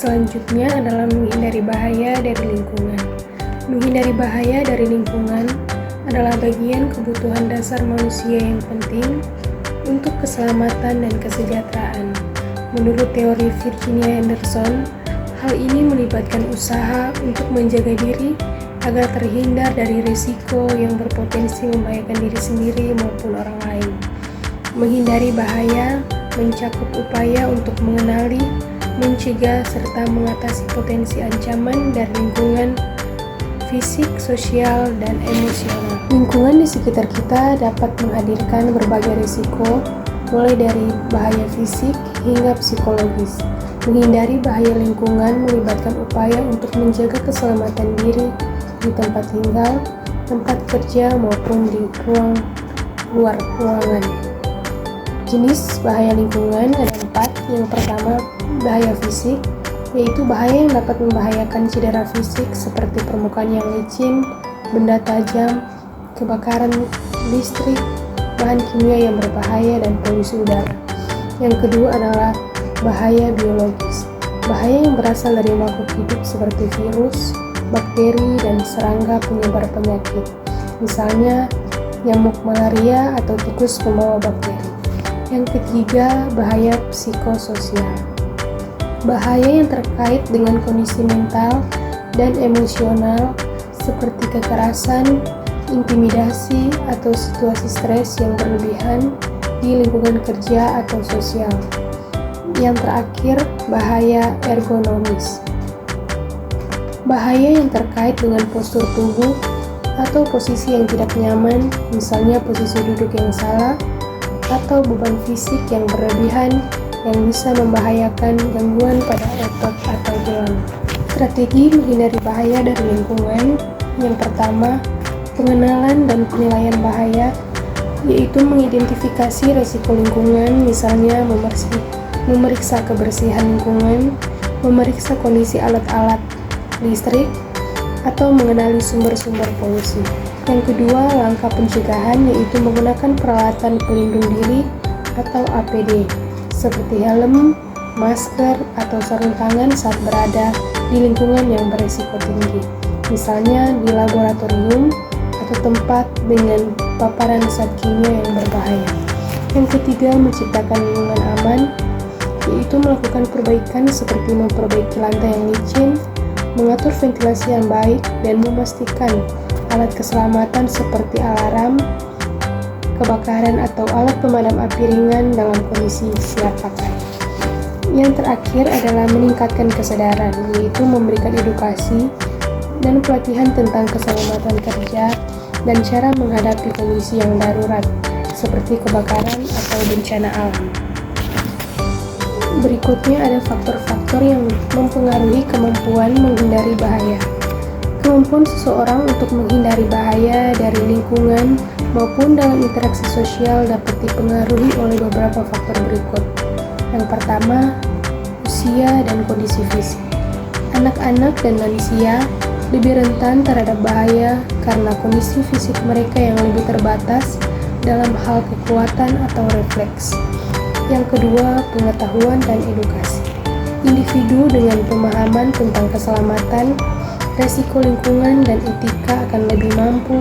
Selanjutnya adalah menghindari bahaya dari lingkungan. Menghindari bahaya dari lingkungan adalah bagian kebutuhan dasar manusia yang penting untuk keselamatan dan kesejahteraan. Menurut teori Virginia Anderson, hal ini melibatkan usaha untuk menjaga diri agar terhindar dari risiko yang berpotensi membahayakan diri sendiri maupun orang lain. Menghindari bahaya mencakup upaya untuk mengenali, mencegah, serta mengatasi potensi ancaman dari lingkungan fisik, sosial, dan emosional. Lingkungan di sekitar kita dapat menghadirkan berbagai risiko, mulai dari bahaya fisik hingga psikologis. Menghindari bahaya lingkungan melibatkan upaya untuk menjaga keselamatan diri di tempat tinggal, tempat kerja, maupun di luar ruangan. Jenis bahaya lingkungan ada 4. Yang pertama, bahaya fisik, yaitu bahaya yang dapat membahayakan cedera fisik seperti permukaan yang licin, benda tajam, kebakaran listrik, bahan kimia yang berbahaya, dan polusi udara. Yang kedua adalah bahaya biologis, bahaya yang berasal dari makhluk hidup seperti virus, bakteri, dan serangga penyebar penyakit, misalnya nyamuk malaria atau tikus pembawa bakteri. Yang ketiga, bahaya psikososial, bahaya yang terkait dengan kondisi mental dan emosional seperti kekerasan, intimidasi, atau situasi stres yang berlebihan di lingkungan kerja atau sosial. Yang terakhir, bahaya ergonomis, bahaya yang terkait dengan postur tubuh atau posisi yang tidak nyaman, misalnya posisi duduk yang salah atau beban fisik yang berlebihan yang bisa membahayakan gangguan pada otot atau tulang. Strategi menghindari bahaya dari lingkungan. Yang pertama, pengenalan dan penilaian bahaya, yaitu mengidentifikasi risiko lingkungan, misalnya memeriksa kebersihan lingkungan, memeriksa kondisi alat-alat listrik, atau mengenali sumber-sumber polusi. Yang kedua, langkah pencegahan, yaitu menggunakan peralatan pelindung diri atau APD, seperti helm, masker, atau sarung tangan saat berada di lingkungan yang berisiko tinggi, misalnya di laboratorium atau tempat dengan paparan zat kimia yang berbahaya. Yang ketiga, menciptakan lingkungan aman, yaitu melakukan perbaikan seperti memperbaiki lantai yang licin, mengatur ventilasi yang baik, dan memastikan alat keselamatan seperti alarm kebakaran atau alat pemadam api ringan dalam kondisi siap pakai. Yang terakhir adalah meningkatkan kesadaran, yaitu memberikan edukasi dan pelatihan tentang keselamatan kerja dan cara menghadapi kondisi yang darurat seperti kebakaran atau bencana alam. Berikutnya ada faktor-faktor yang mempengaruhi kemampuan menghindari bahaya. Kemampuan seseorang untuk menghindari bahaya dari lingkungan maupun dalam interaksi sosial dapat dipengaruhi oleh beberapa faktor berikut. Yang pertama, usia dan kondisi fisik. Anak-anak dan lansia lebih rentan terhadap bahaya karena kondisi fisik mereka yang lebih terbatas dalam hal kekuatan atau refleks. Yang kedua, pengetahuan dan edukasi. Individu dengan pemahaman tentang keselamatan, resiko lingkungan, dan etika akan lebih mampu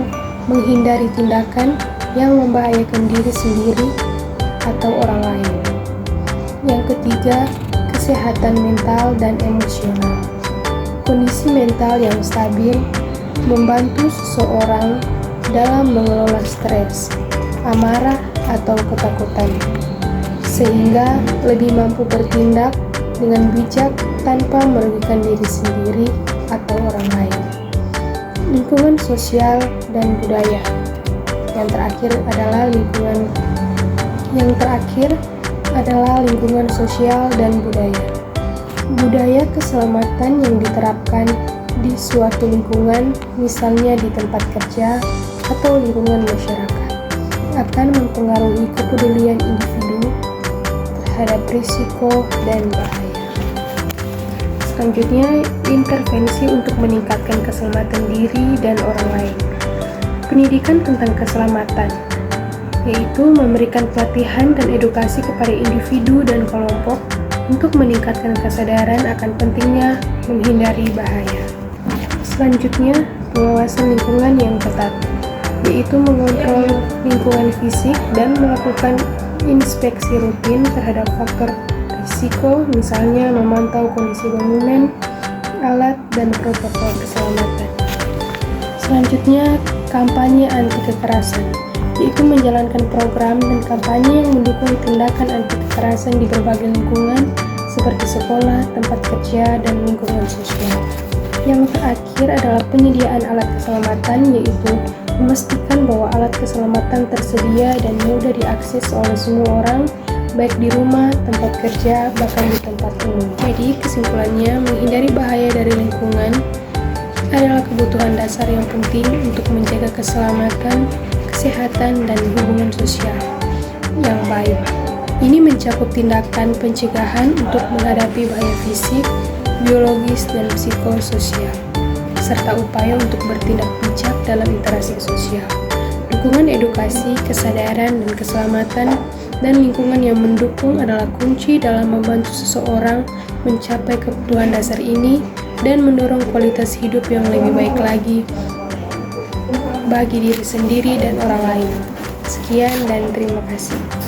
menghindari tindakan yang membahayakan diri sendiri atau orang lain. Yang ketiga, kesehatan mental dan emosional. Kondisi mental yang stabil membantu seseorang dalam mengelola stres, amarah, atau ketakutan, sehingga lebih mampu bertindak dengan bijak tanpa merugikan diri sendiri atau orang lain. Lingkungan sosial dan budaya. Yang terakhir adalah lingkungan sosial dan budaya. Budaya keselamatan yang diterapkan di suatu lingkungan, misalnya di tempat kerja atau lingkungan masyarakat, akan mempengaruhi kepedulian individu terhadap risiko dan bahaya. Selanjutnya, intervensi untuk meningkatkan keselamatan diri dan orang lain. Pendidikan tentang keselamatan, yaitu memberikan pelatihan dan edukasi kepada individu dan kelompok untuk meningkatkan kesadaran akan pentingnya menghindari bahaya. Selanjutnya, pengawasan lingkungan yang ketat, yaitu mengontrol lingkungan fisik dan melakukan inspeksi rutin terhadap faktor risiko, misalnya memantau kondisi bangunan, alat, dan protokol keselamatan. Selanjutnya, kampanye anti kekerasan, yaitu menjalankan program dan kampanye yang mendukung tindakan anti kekerasan di berbagai lingkungan seperti sekolah, tempat kerja, dan lingkungan sosial. Yang terakhir adalah penyediaan alat keselamatan, yaitu memastikan bahwa alat keselamatan tersedia dan mudah diakses oleh semua orang, baik di rumah, tempat kerja, bahkan di tempat umum. Jadi, kesimpulannya, menghindari bahaya dari lingkungan adalah kebutuhan dasar yang penting untuk menjaga keselamatan, kesehatan, dan hubungan sosial yang baik. Ini mencakup tindakan pencegahan untuk menghadapi bahaya fisik, biologis, dan psikososial, serta upaya untuk bertindak bijak dalam interaksi sosial. Dukungan edukasi, kesadaran, dan keselamatan, dan lingkungan yang mendukung adalah kunci dalam membantu seseorang mencapai kebutuhan dasar ini dan mendorong kualitas hidup yang lebih baik lagi bagi diri sendiri dan orang lain. Sekian dan terima kasih.